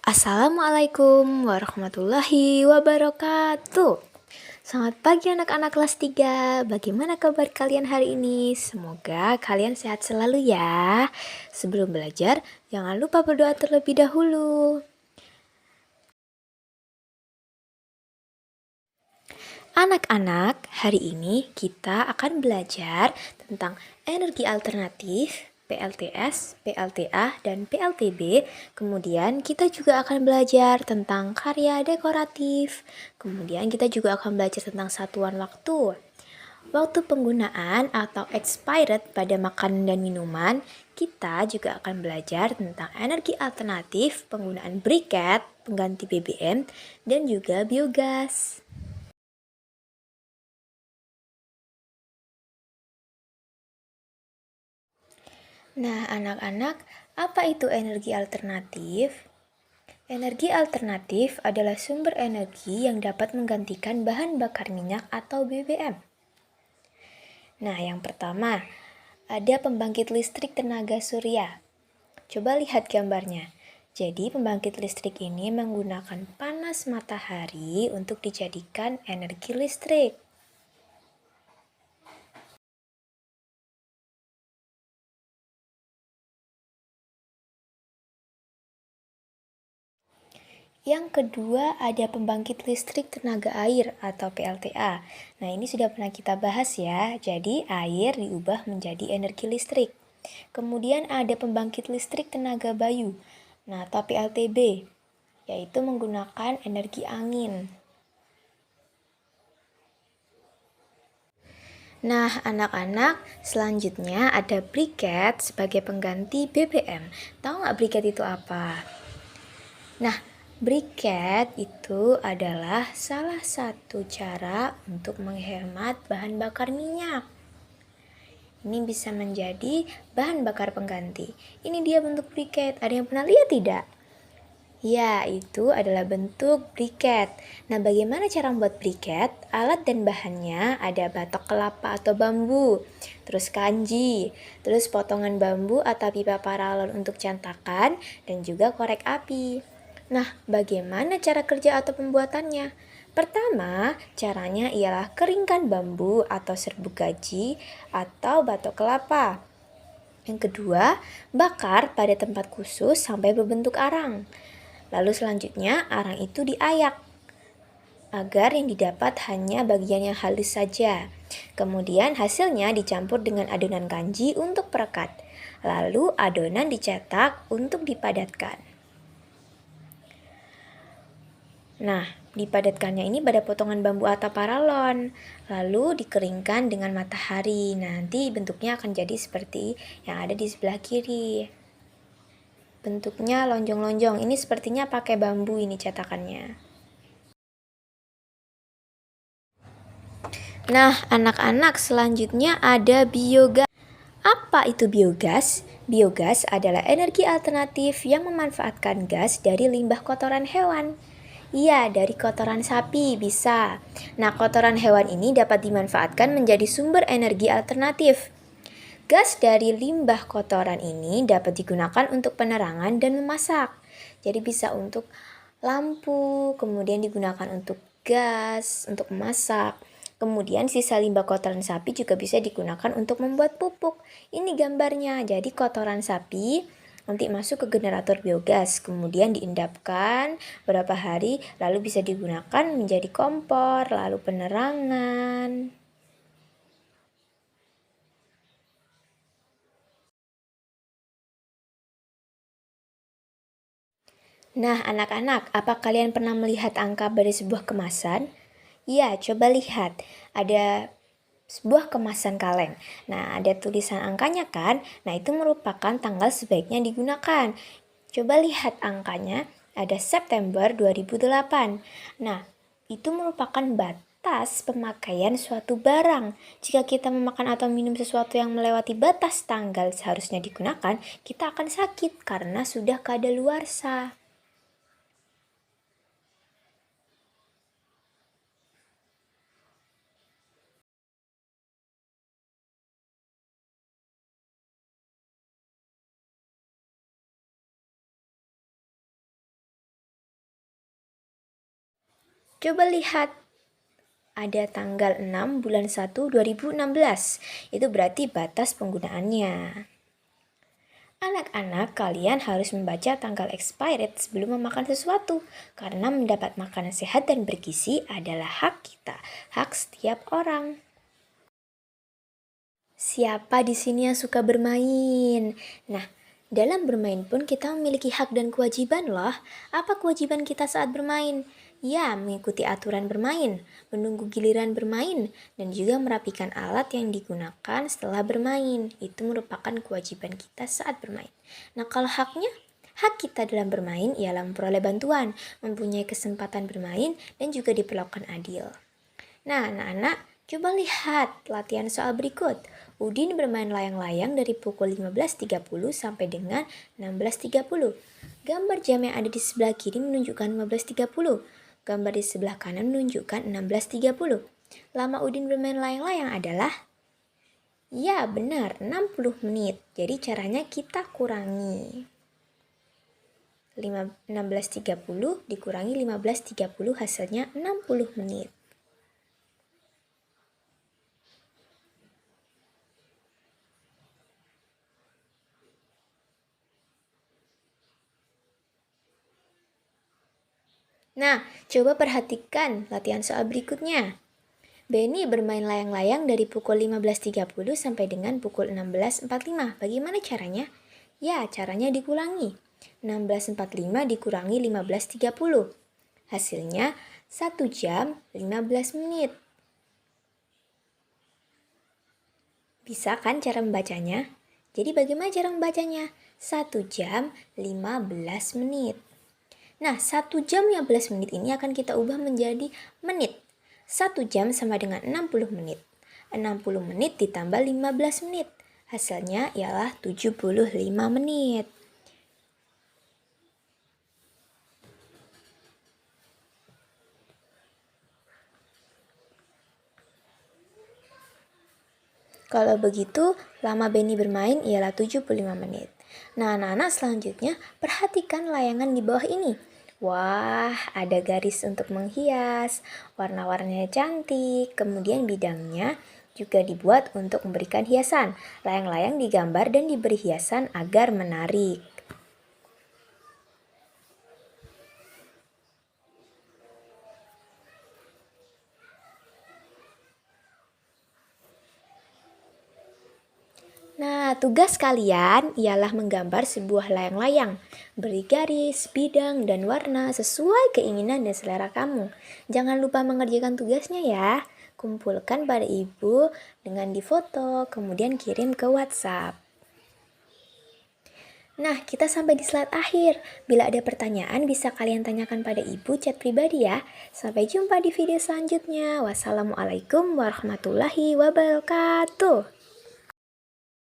Assalamualaikum warahmatullahi wabarakatuh. Selamat pagi anak-anak kelas 3. Bagaimana kabar kalian hari ini? Semoga kalian sehat selalu ya. Sebelum belajar, jangan lupa berdoa terlebih dahulu. Anak-anak, hari ini kita akan belajar tentang energi alternatif, PLTS, PLTA, dan PLTB. Kemudian kita juga akan belajar tentang karya dekoratif. Kemudian kita juga akan belajar tentang satuan waktu. Waktu penggunaan atau expired pada makanan dan minuman, kita juga akan belajar tentang energi alternatif, penggunaan briket, pengganti BBM, dan juga biogas. Nah, anak-anak, apa itu energi alternatif? Energi alternatif adalah sumber energi yang dapat menggantikan bahan bakar minyak atau BBM. Nah, yang pertama, ada pembangkit listrik tenaga surya. Coba lihat gambarnya. Jadi, pembangkit listrik ini menggunakan panas matahari untuk dijadikan energi listrik. Yang kedua ada pembangkit listrik tenaga air atau PLTA. Nah, ini sudah pernah kita bahas ya. Jadi, air diubah menjadi energi listrik. Kemudian ada pembangkit listrik tenaga bayu. Nah, atau PLTB, yaitu menggunakan energi angin. Nah, anak-anak, selanjutnya ada briket sebagai pengganti BBM. Tahu nggak briket itu apa? Nah, briket itu adalah salah satu cara untuk menghemat bahan bakar minyak. Ini bisa menjadi bahan bakar pengganti. Ini dia bentuk briket. Ada yang pernah lihat tidak? Ya, itu adalah bentuk briket. Nah, bagaimana cara membuat briket? Alat dan bahannya ada batok kelapa atau bambu, terus kanji, terus potongan bambu atau pipa paralon untuk cetakan, dan juga korek api. Nah, bagaimana cara kerja atau pembuatannya? Pertama, caranya ialah keringkan bambu atau serbuk gaji atau batok kelapa. Yang kedua, bakar pada tempat khusus sampai berbentuk arang. Lalu selanjutnya, arang itu diayak agar yang didapat hanya bagian yang halus saja. Kemudian hasilnya dicampur dengan adonan kanji untuk perekat. Lalu adonan dicetak untuk dipadatkan. Nah, dipadatkannya ini pada potongan bambu atau paralon, lalu dikeringkan dengan matahari. Nanti bentuknya akan jadi seperti yang ada di sebelah kiri. Bentuknya lonjong-lonjong, ini sepertinya pakai bambu ini cetakannya. Nah, anak-anak, selanjutnya ada biogas. Apa itu biogas? Biogas adalah energi alternatif yang memanfaatkan gas dari limbah kotoran hewan. Iya, dari kotoran sapi bisa. Nah, kotoran hewan ini dapat dimanfaatkan menjadi sumber energi alternatif. Gas dari limbah kotoran ini dapat digunakan untuk penerangan dan memasak. Jadi bisa untuk lampu, kemudian digunakan untuk gas, untuk memasak. Kemudian sisa limbah kotoran sapi juga bisa digunakan untuk membuat pupuk. Ini gambarnya. Jadi kotoran sapi nanti masuk ke generator biogas, kemudian diendapkan beberapa hari, lalu bisa digunakan menjadi kompor, lalu penerangan. Nah, anak-anak, apa kalian pernah melihat angka pada sebuah kemasan? Ya, coba lihat. Ada sebuah kemasan kaleng. Nah, ada tulisan angkanya kan? Nah, itu merupakan tanggal sebaiknya digunakan. Coba lihat angkanya, ada September 2008. Nah, itu merupakan batas pemakaian suatu barang. Jika kita memakan atau minum sesuatu yang melewati batas tanggal seharusnya digunakan, kita akan sakit karena sudah kadaluarsa. Coba lihat, ada tanggal 6 bulan 1 2016. Itu berarti batas penggunaannya. Anak-anak, kalian harus membaca tanggal expired sebelum memakan sesuatu, karena mendapat makanan sehat dan bergizi adalah hak kita, hak setiap orang. Siapa di sini yang suka bermain? Nah, dalam bermain pun kita memiliki hak dan kewajiban loh. Apa kewajiban kita saat bermain? Ya, mengikuti aturan bermain, menunggu giliran bermain, dan juga merapikan alat yang digunakan setelah bermain. Itu merupakan kewajiban kita saat bermain. Nah, kalau haknya? Hak kita dalam bermain ialah memperoleh bantuan, mempunyai kesempatan bermain, dan juga diperlakukan adil. Nah, anak-anak, coba lihat latihan soal berikut. Udin bermain layang-layang dari pukul 15.30 sampai dengan 16.30. Gambar jam yang ada di sebelah kiri menunjukkan 15.30. Gambar di sebelah kanan menunjukkan 16.30. Lama Udin bermain layang-layang adalah? Ya, benar, 60 menit. Jadi caranya kita kurangi. 16.30 dikurangi 15.30 hasilnya 60 menit. Nah, coba perhatikan latihan soal berikutnya. Benny bermain layang-layang dari pukul 15.30 sampai dengan pukul 16.45. Bagaimana caranya? Ya, caranya dikurangi. 16.45 dikurangi 15.30. Hasilnya 1 jam 15 menit. Bisa kan cara membacanya? Jadi bagaimana cara membacanya? 1 jam 15 menit. Nah, 1 jam 15 menit ini akan kita ubah menjadi menit. 1 jam sama dengan 60 menit. 60 menit ditambah 15 menit. Hasilnya ialah 75 menit. Kalau begitu, lama Benny bermain ialah 75 menit. Nah, anak-anak selanjutnya perhatikan layangan di bawah ini. Wah, ada garis untuk menghias, warna-warnanya cantik, kemudian bidangnya juga dibuat untuk memberikan hiasan. Layang-layang digambar dan diberi hiasan agar menarik. Nah, tugas kalian ialah menggambar sebuah layang-layang. Beri garis, bidang, dan warna sesuai keinginan dan selera kamu. Jangan lupa mengerjakan tugasnya ya. Kumpulkan pada ibu dengan difoto, kemudian kirim ke WhatsApp. Nah, kita sampai di slide akhir. Bila ada pertanyaan, bisa kalian tanyakan pada ibu chat pribadi ya. Sampai jumpa di video selanjutnya. Wassalamualaikum warahmatullahi wabarakatuh.